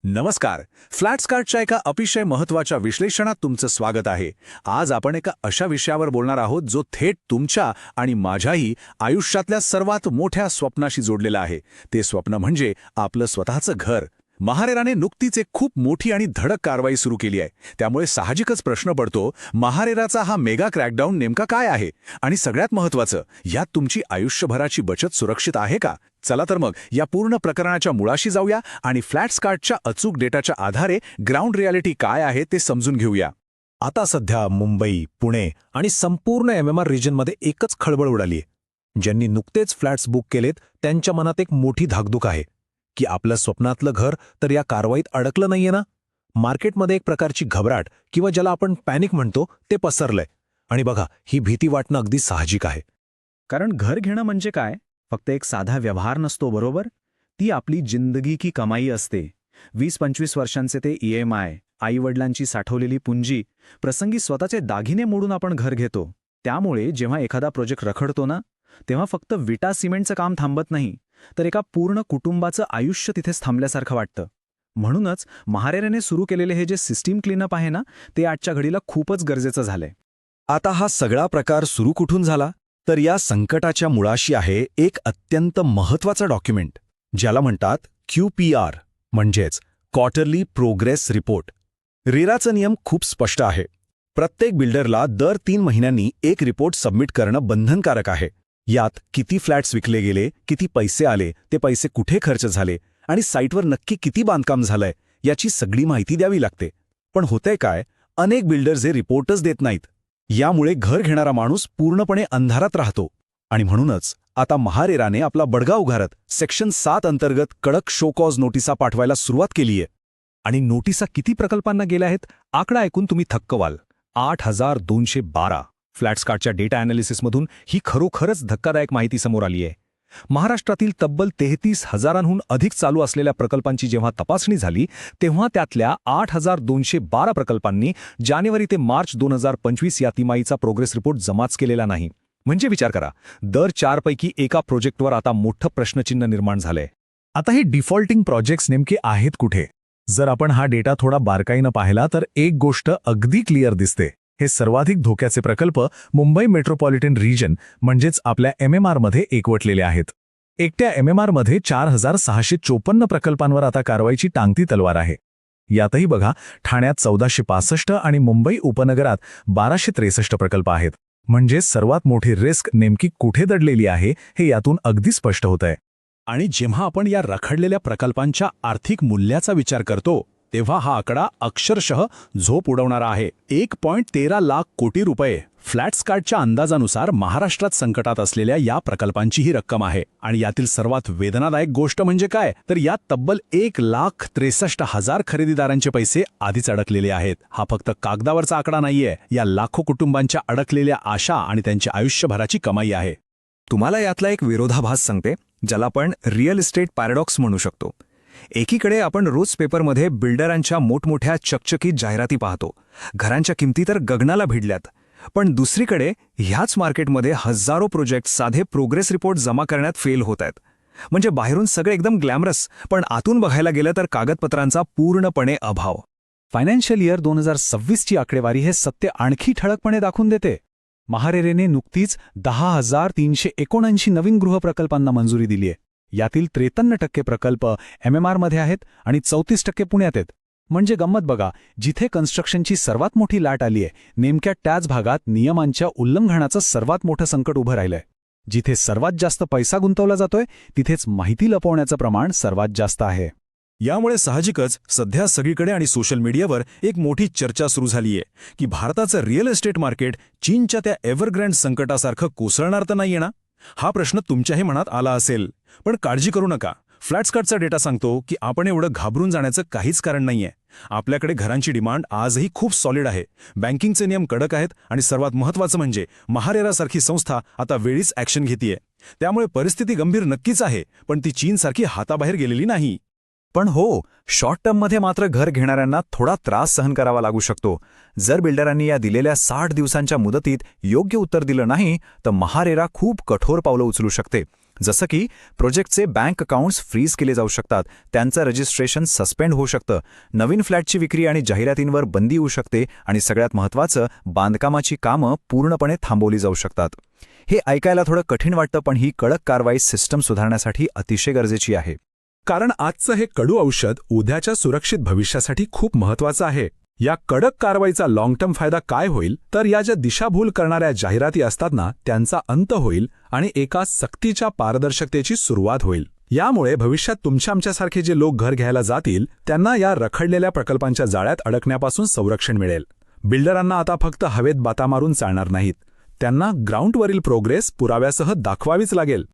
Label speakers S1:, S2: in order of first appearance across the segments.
S1: नमस्कार. फ्लॅट्सकार्टच्या एका अतिशय महत्त्वाच्या विश्लेषणात तुमचं स्वागत आहे. आज आपण एका अशा विषयावर बोलणार आहोत जो थेट तुमच्या आणि माझ्याही आयुष्यातल्या सर्वात मोठ्या स्वप्नाशी जोडलेला आहे. ते स्वप्न म्हणजे आपलं स्वतःचं घर. महारेराने नुकतीच एक खूप मोठी आणि धडक कारवाई सुरू केली आहे. त्यामुळे साहजिकच प्रश्न पडतो, महारेराचा हा मेगा क्रॅकडाऊन नेमका काय आहे? आणि सगळ्यात महत्त्वाचं, यात तुमची आयुष्यभराची बचत सुरक्षित आहे का? चला तर मग या पूर्ण प्रकरणाच्या मुळाशी जाऊया आणि फ्लॅट्सकार्टच्या अचूक डेटाच्या आधारे ग्राउंड रियालिटी काय आहे ते समजून घेऊया.
S2: आता सध्या मुंबई, पुणे आणि संपूर्ण एमएमआर रिजनमध्ये एकच खळबळ उडालीये. ज्यांनी नुकतेच फ्लॅट्स बुक केलेत त्यांच्या मनात एक मोठी धाकधूक आहे की आपलं स्वप्नातलं घर तर या कारवाईत अडकलं नाहीये ना. मार्केटमध्ये एक प्रकारची घबराट किंवा ज्याला आपण पॅनिक म्हणतो ते पसरलंय. आणि बघा, ही भीती वाटणं अगदी साहजिक आहे.
S3: कारण घर घेणं म्हणजे काय? फक्त एक साधा व्यवहार नसतो, बरोबर? ती आपली जिंदगी की कमाई असते. 20-25 वर्षांचे ते EMI, आईवडिलांची साठवलेली पुंजी, प्रसंगी स्वतःचे दागिने मोडून आपण घर घेतो. त्यामुळे जेव्हा एखादा प्रोजेक्ट रखडतो ना, तेव्हा फक्त विटा सिमेंटचं काम थांबत नाही, तर एका पूर्ण कुटुंबाचं आयुष्य तिथेच थांबल्यासारखं वाटतं. म्हणूनच महारेराने सुरू केलेले हे जे सिस्टीम क्लीनअप आहे ना, ते आजच्या घडीला खूपच गरजेचं झालंय.
S2: आता हा सगळा प्रकार सुरू कुठून झाला? तर या संकटाच्या मुळाशी आहे एक अत्यंत महत्त्वाचा डॉक्युमेंट, ज्याला म्हणतात QPR, म्हणजेच क्वार्टरली प्रोग्रेस रिपोर्ट. रेराचा नियम खूप स्पष्ट आहे. प्रत्येक बिल्डरला दर 3 महिन्यांनी एक रिपोर्ट सबमिट करणं बंधनकारक आहे. यात किती फ्लॅट्स विकले गेले, किती पैसे आले, ते पैसे कुठे खर्च झाले आणि साईटवर नक्की किती बांधकाम झालंय याची सगळी माहिती द्यावी लागते. पण होतंय काय, अनेक बिल्डर्स हे रिपोर्टच देत नाहीत. यामुळे घर घेणारा माणूस पूर्णपणे अंधारात राहतो. आणि म्हणूनच आता महारेराने आपला बडगा उगारत सेक्शन 7 अंतर्गत कडक शो कॉज नोटिसा पाठवायला सुरुवात केलीये. आणि नोटिसा किती प्रकल्पांना गेल्या आहेत? आकडा ऐकून तुम्ही थक्क व्हाल. 8,212. फ्लॅट्सकार्टच्या डेटा अॅनालिसिसमधून ही खरोखरच धक्कादायक माहिती समोर आली आहे. महाराष्ट्रातील तब्बल 33,000हून अधिक चालू असलेल्या प्रकल्पांची जेव्हा तपासणी झाली, तेव्हा त्यातल्या 8,212 प्रकल्पांनी जानेवारी ते मार्च 2025 या तिमाहीचा प्रोग्रेस रिपोर्ट जमाच केलेला नाही. म्हणजे विचार करा, दर 4 पैकी एका प्रोजेक्टवर आता मोठं प्रश्नचिन्ह निर्माण झालंय.
S1: आता हे डिफॉल्टिंग प्रोजेक्ट्स नेमके आहेत कुठे? जर आपण हा डेटा थोडा बारकाईनं पाहिला तर एक गोष्ट अगदी क्लिअर दिसते. हे सर्वाधिक धोक्याचे प्रकल्प मुंबई मेट्रोपॉलिटन रिजन म्हणजेच आपल्या MMRमध्ये एकवटलेले आहेत. एकट्या MMRमध्ये 4,654 प्रकल्पांवर आता कारवाईची टांगती तलवार आहे. यातही बघा, ठाण्यात 1,465 आणि मुंबई उपनगरात 1,263 प्रकल्प आहेत. म्हणजे सर्वात मोठी रिस्क नेमकी कुठे दडलेली आहे हे यातून अगदी स्पष्ट होतंय. आणि जेव्हा आपण या रखडलेल्या प्रकल्पांच्या आर्थिक मूल्याचा विचार करतो, तेव्हा हा आकडा अक्षरशः झोप उडवणारा आहे. 1.13 लाख कोटी रुपये. फ्लॅट्सकार्टच्या अंदाजानुसार महाराष्ट्रात संकटात असलेल्या या प्रकल्पांची ही रक्कम आहे. आणि यातील सर्वात वेदनादायक गोष्ट म्हणजे काय, तर यात तब्बल 1,63,000 खरेदीदारांचे पैसे आधीच अडकलेले आहेत. हा फक्त कागदावरचा आकडा नाहीये, या लाखो कुटुंबांच्या अडकलेल्या आशा आणि त्यांच्या आयुष्यभराची कमाई आहे.
S4: तुम्हाला यातला एक विरोधाभास सांगते, ज्याला आपण रिअल इस्टेट पॅराडॉक्स म्हणू शकतो. एकीकडे आपण रोज पेपरमध्ये बिल्डरांच्या मोठमोठ्या चकचकीत जाहिराती पाहतो, घरांच्या किमती तर गगनाला भिडल्यात. पण दुसरीकडे ह्याच मार्केटमध्ये हजारो प्रोजेक्ट साधे प्रोग्रेस रिपोर्ट जमा करण्यात फेल होत आहेत. म्हणजे बाहेरून सगळे एकदम ग्लॅमरस, पण आतून बघायला गेलं तर कागदपत्रांचा पूर्णपणे अभाव.
S3: फायनान्शियल इयर 2026ची आकडेवारी हे सत्य आणखी ठळकपणे दाखवून देते. महारेरेने नुकतीच 10,379 नवीन गृहप्रकल्पांना मंजुरी दिली आहे. यातील 53% प्रकल्प MMRमध्ये आहेत आणि 34% पुण्यात आहेत. म्हणजे गंमत बघा, जिथे कन्स्ट्रक्शनची सर्वात मोठी लाट आली आहे, नेमक्या त्याच भागात नियमांच्या उल्लंघनाचं सर्वात मोठं संकट उभं राहिलंय. जिथे सर्वात जास्त पैसा गुंतवला जातोय, तिथेच माहिती लपवण्याचं प्रमाण सर्वात जास्त आहे.
S2: यामुळे साहजिकच सध्या सगळीकडे आणि सोशल मीडियावर एक मोठी चर्चा सुरू झालीये की भारताचं रिअल एस्टेट मार्केट चीनच्या त्या एव्हरग्रँड संकटासारखं कोसळणार तर नाहीये ना? हा प्रश्न तुमच्याही मनात आला असेल. पण काळजी करू नका. फ्लॅट्सकार्टचा डेटा सांगतो की आपण एवढं घाबरून जाण्याचं काहीच कारण नाहीये. आपल्याकडे घरांची डिमांड आजही खूप सॉलिड आहे. बँकिंगचे नियम कडक आहेत आणि सर्वात महत्त्वाचं म्हणजे महारेरासारखी संस्था आता वेळीच ॲक्शन घेतेय. त्यामुळे परिस्थिती गंभीर नक्कीच आहे, पण ती चीनसारखी हाताबाहेर गेलेली नाही.
S4: पण हो, शॉर्ट टर्ममध्ये मात्र घर घेणाऱ्यांना थोडा त्रास सहन करावा लागू शकतो. जर बिल्डरांनी या दिलेल्या 60 दिवसांच्या मुदतीत योग्य उत्तर दिलं नाही, तर महारेरा खूप कठोर पावलं उचलू शकते.
S3: जसं की प्रोजेक्टचे बँक अकाउंट्स फ्रीज केले जाऊ शकतात, त्यांचं रजिस्ट्रेशन सस्पेंड होऊ शकतं, नवीन फ्लॅटची विक्री आणि जाहिरातींवर बंदी होऊ शकते आणि सगळ्यात महत्त्वाचं बांधकामाची कामं पूर्णपणे थांबवली जाऊ शकतात. हे ऐकायला थोडं कठीण वाटतं, पण ही कडक कारवाई सिस्टम सुधारण्यासाठी अतिशय गरजेची आहे.
S5: कारण आजचं हे कडू औषध उद्याच्या सुरक्षित भविष्यासाठी खूप महत्वाचं आहे. या कडक कारवाईचा लॉंग टर्म फायदा काय होईल तर या ज्या दिशाभूल करणाऱ्या जाहिराती असतात ना त्यांचा अंत होईल आणि एका सक्तीच्या पारदर्शकतेची सुरुवात होईल. यामुळे भविष्यात तुमच्या आमच्यासारखे जे लोक घर घ्यायला जातील त्यांना या रखडलेल्या प्रकल्पांच्या जाळ्यात अडकण्यापासून संरक्षण मिळेल. बिल्डरांना आता फक्त हवेत बाता मारून चालणार नाहीत, त्यांना ग्राउंडवरील प्रोग्रेस पुराव्यासह दाखवावीच लागेल.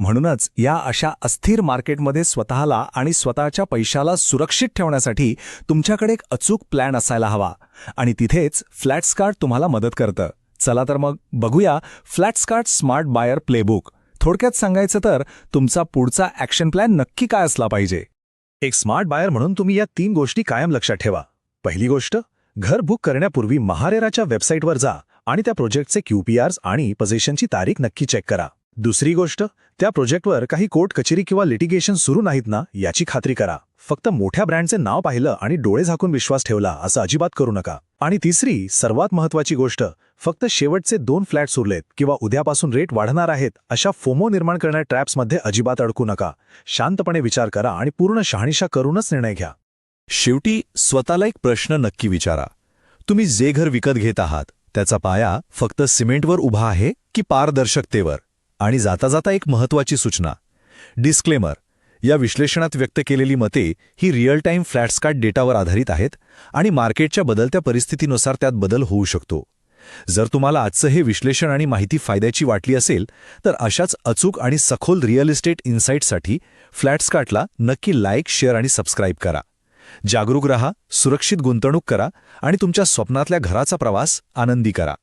S1: म्हणूनच या अशा अस्थिर मार्केटमध्ये स्वतःला आणि स्वतःच्या पैशाला सुरक्षित ठेवण्यासाठी तुमच्याकडे एक अचूक प्लॅन असायला हवा आणि तिथेच फ्लॅटस्कार्ट तुम्हाला मदत करतं. चला तर मग बघूया फ्लॅटस्कार्ट स्मार्ट बायर प्लेबुक. थोडक्यात सांगायचं तर तुमचा पुढचा ॲक्शन प्लॅन नक्की काय असला पाहिजे. एक स्मार्ट बायर म्हणून तुम्ही या 3 गोष्टी कायम लक्षात ठेवा. पहिली गोष्ट, घर बुक करण्यापूर्वी महारेराच्या वेबसाईटवर जा आणि त्या प्रोजेक्टचे QPRs आणि पोझिशनची तारीख नक्की चेक करा. दुसरी गोष्ट, त्या प्रोजेक्टवर काही कोर्ट कचेरी किंवा लिटिगेशन सुरू नाहीत ना याची खात्री करा. फक्त मोठ्या ब्रँडचे नाव पाहिलं आणि डोळे झाकून विश्वास ठेवला असं अजिबात करू नका. आणि तिसरी सर्वात महत्त्वाची गोष्ट, फक्त शेवटचे 2 फ्लॅट्स उरलेत किंवा उद्यापासून रेट वाढणार आहेत अशा फोमो निर्माण करणाऱ्या ट्रॅप्समध्ये अजिबात अडकू नका. शांतपणे विचार करा आणि पूर्ण शहानिशा करूनच निर्णय घ्या.
S2: शेवटी स्वतःला एक प्रश्न नक्की विचारा. तुम्ही जे घर विकत घेत आहात त्याचा पाया फक्त सिमेंटवर उभा आहे की पारदर्शकतेवर? आणि जाता जाता एक महत्त्वाची सूचना, डिस्क्लेमर, या विश्लेषणात व्यक्त केलेली मते ही रिअल टाईम फ्लॅटस्कार्ट डेटावर आधारित आहेत आणि मार्केटच्या बदलत्या परिस्थितीनुसार त्यात बदल होऊ शकतो. जर तुम्हाला आजचं हे विश्लेषण आणि माहिती फायद्याची वाटली असेल तर अशाच अचूक आणि सखोल रिअल इस्टेट इन्साईट्ससाठी फ्लॅटस्कार्टला नक्की लाईक, शेअर आणि सबस्क्राईब करा. जागरूक रहा, सुरक्षित गुंतवणूक करा आणि तुमच्या स्वप्नातल्या घराचा प्रवास आनंदी करा.